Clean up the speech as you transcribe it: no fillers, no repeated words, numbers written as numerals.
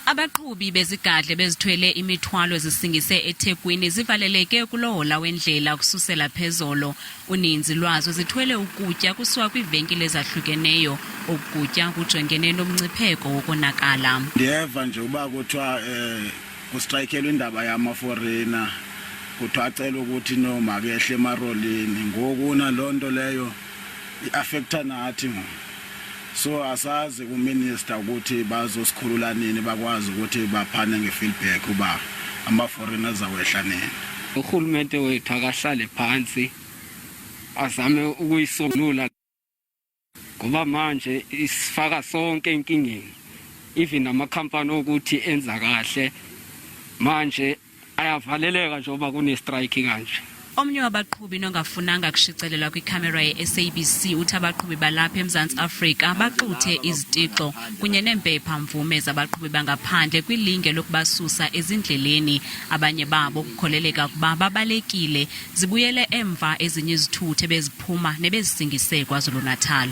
Abaqhubi bezigadle bezithwele imithwalo zisingise eThekwini zivaleleke kulohola wendlela kususela phezolo. Uninzi lwazo zithwele ukutya kusuka kwiivenkile ezahlukeneyo. Ukutya kujongene nomngcipheko wokonakala. Ndiyeva nje uba kuthiwa kustrayikhelwe indaba yamaforena, kuthiwa acela ukuthi no makehle emarolini. Ngoku naloo nto leyo i-affecta nathi. So asazi kuminister ukuthi bazosikhulula nini bakwazi ukuthi baphane ngefeedback uba ama-foreigners awehla nini. Uhulumende wethu akahlale phansi azame ukuyisombulula ngoba manje isifaka sonke enkingeni. Even amakhampani ukuthi enza kahle manje ayavaleleka njengoba kune-strike kanje. Omnye wabaqhubi nongafunanga kushicelelwa kwikhamera ye-SABC uthi abaqhubi balapha eMzantsi Afrika baxuthe izitixo kunye neempepha mvume zabaqhubi bangaphandle kwilinge lokubasusa ezindleleni. Abanye babo kukholeleka ukuba babalekile zibuyele emva ezinye izithuthi beziphuma nebezisingise KwaZulu-Natal.